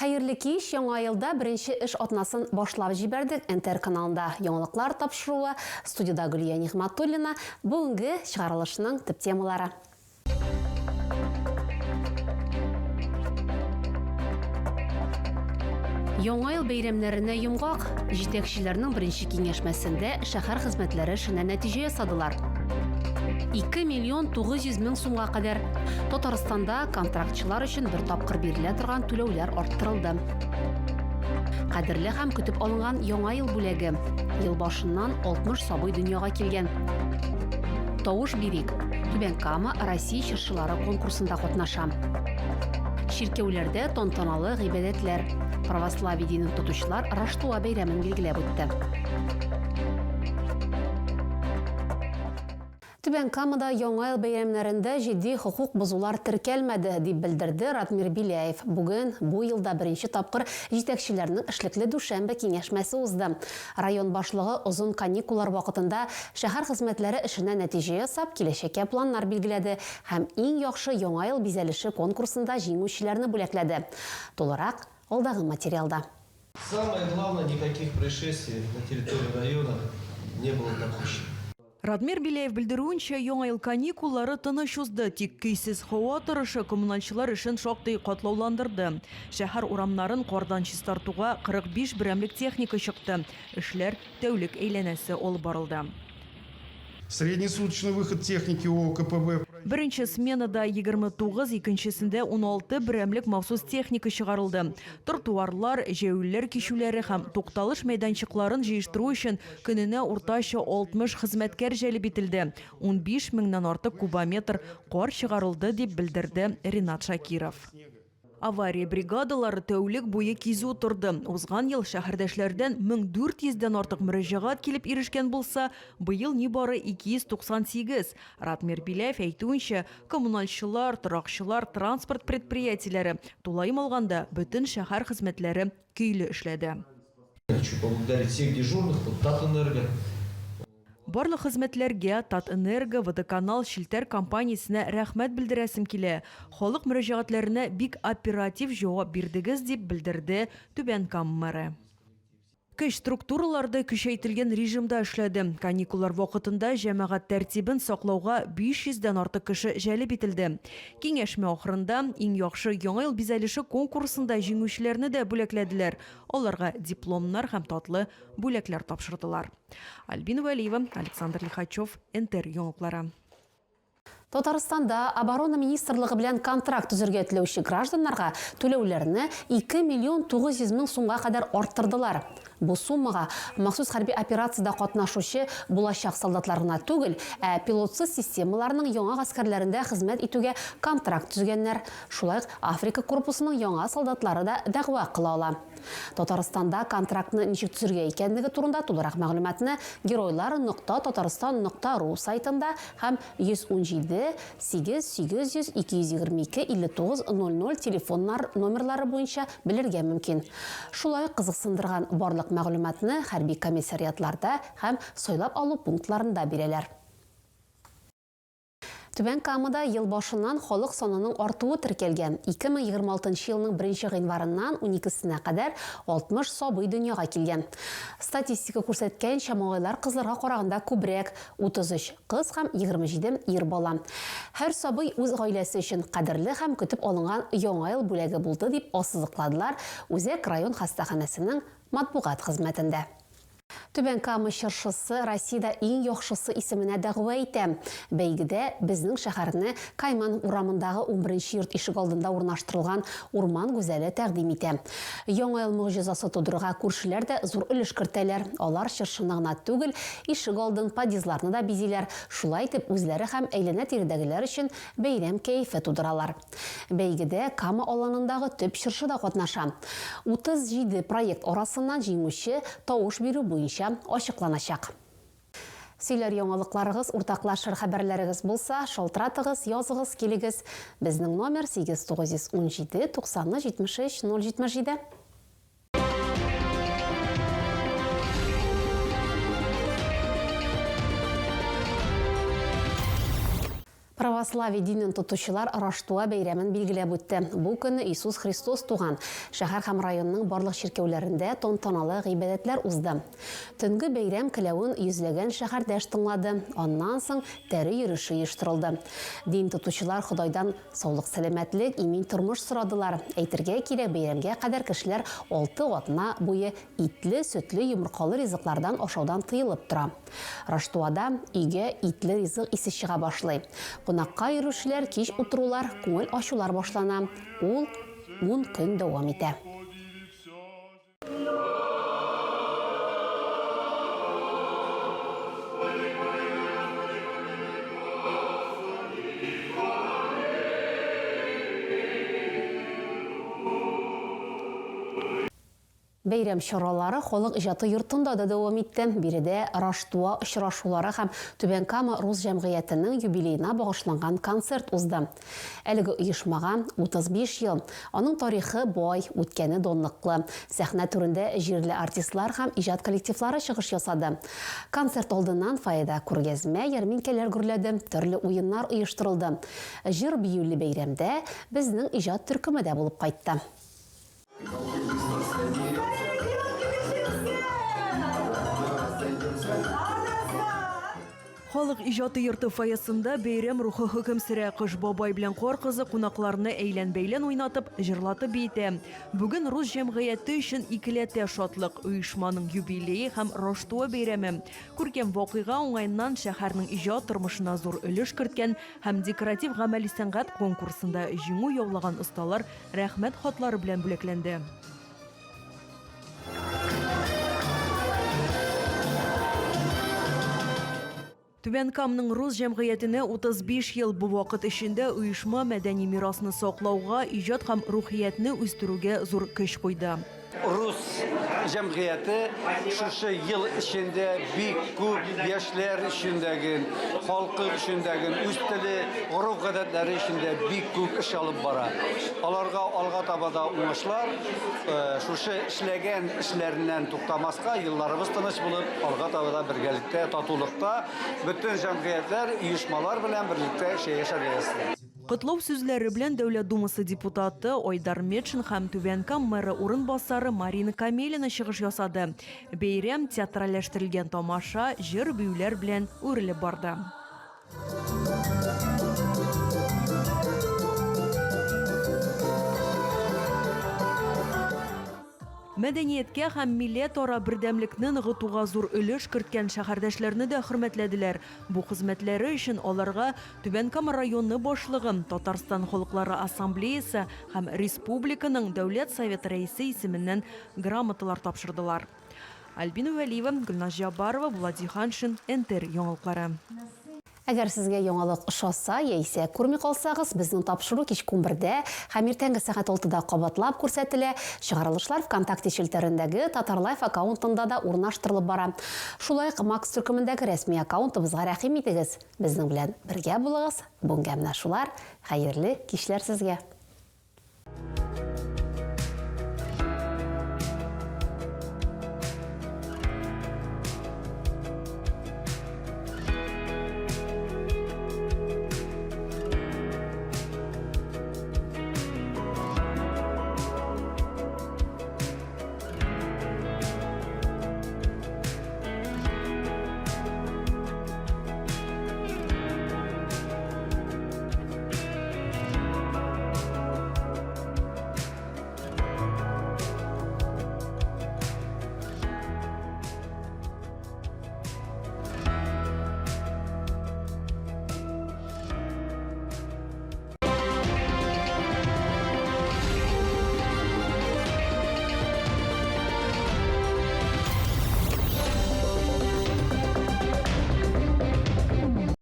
Хәерле кич, яңа елда беренче эш атнасын башлап җибәрдек. НТР каналында яңалыклар тапшыруы, студияда Гөлия Нигъмәтуллина, бүгенге чыгарылышның төп темалары. Яңа ел бәйрәмнәренә йомгак, җитәкчеләрнең беренче киңәшмәсендә шәһәр хезмәтләре эшенә нәтиҗә ясадылар. 2 миллион 900 мең сумга кадәр Татарстанда контрактчылар өчен бер тапкыр бирелә торган түләүләр арттырылды. Кадерле һәм көтеп алынган яңа ел бүләге. Ел башыннан 60 сабый дөньяга килгән. Тавыш бирик. Түбән Кама Россия җырчылары конкурсында катнаша. Ширкәүләрдә тантаналы гыйбадәтләр. Православие динен тотучылар Раштуа бәйрәмен билгеләп үтте. Түбән Камада яңа ел бәйрәмнәрендә җитди хокук бозулар теркәлмәде, дип белдерде Ратмир Биляев. Бүген бу елда беренче тапкыр җитәкчеләрнең эшлекле дүшәмбе киңәшмәсе узды. Район башлыгы озын каникуллар вакытында шәһәр хезмәтләре эшенә нәтиҗә ясап, киләчәккә планнар билгеләде һәм иң яхшы яңа ел бизәлеше конкурсында җиңүчеләрне бүләкләде. Толырак алдагы материалда. Самое главное, никаких происшествий на территории района не было допущено. Ратмир Биляев белдерүенчә, яңа ел каникуллары тыныч узды, тик көйсез һава торышы коммуналчылар эшен шактый катлауландырды. Шәһәр урамнарын кардан чистартуга 45 берәмлек техника чыкты. Эшләр тәүлек әйләнәсе алып барылды. Среднесуточный выход техники ОКПБ. Беренче сменада 29, икенчесендә 16 берәмлек махсус техника чыгарылды. Тротуарлар, җәүләр кишүләре һәм тукталыш мәйданчыкларын җыештыру өчен көненә уртача 60 хезмәткәр җәлеп ителде. 15 меңнән артык кубометр кар чыгарылды, дип белдерде Ринат Шакиров. Авария бригадалары тәүлек буе кизү торды. Узган ел шәһәрдәшләрдән 1400-дән артык мөрәҗәгать килеп ирешкән булса, быел нибары 298. Ратмир Биляев әйтүенчә, коммуналчылар, торакчылар, транспорт предприятиеләре тулайым алганда бөтен шәһәр хезмәтләре көйле эшләде. Хочу поблагодарить всех дежурных, Татэнерго. Барлык хезмәтләргә Татэнерго, Водоканал, Шелтәр компаниясенә рәхмәт белдерәсем килә. Халык мөрәҗәгатләренә бик оператив җавап бирдегез, дип белдерде Түбән Кама мэры. Көч структураларды көчәйтелгән режимда эшләде. Каникуллар вакытында җәмәгать тәртибен саклауга 500-дән артык кеше җәлеп ителде. Киңәшмә ахырында иң яхшы яңа ел бизәлеше конкурсында җиңүчеләрне дә бүләкләделәр. Аларга дипломнар һәм татлы бүләкләр тапшырдылар. Альбина Валиева, Александр Лихачев, НТР яңалыклары. Татарстанда оборона министрлыгы белән контракт төзергә теләүче гражданнарга түләүләрне 2 миллион 900 мең сумга кадәр арттырдылар. Бу суммага махсус хәрби операциядә катнашучы булачак солдатларына түгел, пилотсыз системаларның яңа гаскәрләрендә хезмәт итүгә контракт төзегәннәр. Шулай Африка корпусының яңа солдатлары да дәгъва кыла ала. Татарстанда контрактны ничек төзергә икәнлеге турында тулырак мәгълүматны геройлар.татарстан.ру сайтында һәм 117 800 222 5900 телефон номерлары буенча белергә мөмкин. Шулай кызыксындырган барлык мәгълүматны хәрби комиссариатларда һәм сайлап алу пунктларында бирәләр. Түбән Камада ел башыннан халык санының артуы теркәлгән. 2026 елның 1 гыйнварыннан 12-сенә кадәр 60 сабый дөньяга килгән. Статистика күрсәткәнчә, малайлар кызларга караганда күбрәк, 33 кыз һәм 27 ир бала. Һәр сабый үз гаиләсе өчен кадерле һәм көтеп алынган яңа ел бүләге булды, дип ассызыкладылар Үзәк район хастаханәсенең матбугат хезмәтендә. Түбән Кама җырчысы Россиядә иң яхшысы исеменә дәгъва итә. Бәйгедә безнең шәһәрне Кайман урамындагы 11-нче йорт ишек алдында урнаштырылган урман гүзәле тәкъдим итә. Яңа ел мөгъҗизасы тудырырга күршеләр дә зур өлеш кертәләр. Алар җырчыны гына түгел, ишек алдын подъездларны да бизиләр. Шулай итеп үзләре һәм әйләнә-тирәдәгеләр өчен бәйрәм кәефе тудыралар. Бәйгедә Кама аланындагы төп җырчы да катнаша. 37 проект арасыннан җиңүче тавыш бирү буенча ачыкланачак. Сөйләр яңалыкларыгыз, уртаклашыр хәбәрләрегез булса, шалтыратыгыз, языгыз, килегез. Безнең номер 8917 90 73 077. Православие динен тотучылар Раштуа бәйрәмен билгеләп үтте. Бу көнне Иисус Христос туган. Шәһәр һәм районның барлык ширкәүләрендә тантаналы гыйбадәтләр узды. Төнге бәйрәм киләвен йөзләгән шәһәрдәш тыңлады. Аннан соң тәре йөреше оештырылды. Дин тотучылар Худайдан саулык, сәламәтлек, имин тормыш сорадылар. Әйтергә кирәк, бәйрәмгә кадәр кешеләр 6 атна буе итле, сөтле, йомыркалы ризыклардан ашаудан тыелып тора. Раштуада өйгә итле ризык исе чыга башлый. Кунакка йөрүчеләр кич утырулар, күңел ачулар башлана. Ул 10 көн дәвам итә. Бәйрәм чаралары халык иҗаты йортында да дәвам итте. Биредә Раштуа очрашулары һәм Түбән Кама рус җәмгыятенең юбилеена багышланган концерт узды. Әлеге оешмага 35 ел. Аның тарихы бай, үткәне данлыклы. Сәхнә түрендә җирле артистлар һәм иҗат коллективлары чыгыш ясады. Концерт алдыннан файда күргәзмә, ярминкәләр гөрләде, төрле уеннар оештырылды. Җыр биюле бәйрәмдә безнең иҗат төркеме дә булып кайтты. Халык иҗаты йорты фойесында бәйрәм рухы хөкем сөрә. Кыш бабай белән кар кызы кунакларны әйлән-бәйлән уйнатып, җырлатып битә. Бүген рус җәмгыяте өчен икеләтә шатлык, оешманың юбилее һәм Раштуа бәйрәме. Күркәм вакыйга уңайыннан шәһәрнең иҗат тормышына зур өлеш керткән һәм декоратив гамәли сәнгать конкурсында җиңү яулаган осталар рәхмәт хатлары белән бүләкләнде. Түбән Каманың рус җәмгыятенә 35 ел бу вакыт эчендә оешма мәдәни мирасны саклауга, иҗат һәм рухиятне үстерүгә зур көч куйды. Рус җәмгыяте шушы ел эчендә бик күп яшьләр өчендәге, халкы өчендәге, үз теле, гореф-гадәтләре өчендә бик күп эш алып бара. Аларга алга таба да уңышлар, шушы эшләгән эшләреннән туктамаска, елларыбыз тыныч булып, алга таба да бергәлектә, татулыкта бөтен җәмгыятьләр, оешмалар белән берлектә яшәргә ясый. Котлау сүзләре белән Дәүләт Думасы депутаты Айдар Метшин һәм Түбән Кама мэры урынбасары Марина Камелина чыгыш ясады. Бәйрәм театральләштерелгән тамаша, җыр биюләр белән үрелеп барды. Мәдәнияткә һәм милләт-ара бердәмлекне ныгытуга зур өлеш керткән шәһәрдәшләрне дә хөрмәтләделәр. Бу хезмәтләре өчен аларга Түбән Кама районы башлыгы, Татарстан Халыклары Ассамблеясы һәм Республиканың Дәүләт Советы рәисе исеменнән грамоталар тапшырдылар. Альбина Вәлиева, Гөлназ Җабарова, Владимир Ханшин, НТР яңалыклары. Әгәр сезгә яңалык ошаса, яисә күрми калсагыз, безнең тапшыру кичке 11-дә һәм иртәнге сәгать 6-да кабатлап күрсәтелә. Чыгарылышлар ВКонтакте челтәрендәге Татарлайф аккаунтында да урнаштырылып бара. Шулай ук Макс төркемендәге рәсми аккаунтыбызга рәхим итегез. Безнең белән бергә булыгыз. Бүгенгә менә шулар. Хәерле кичләр сезгә.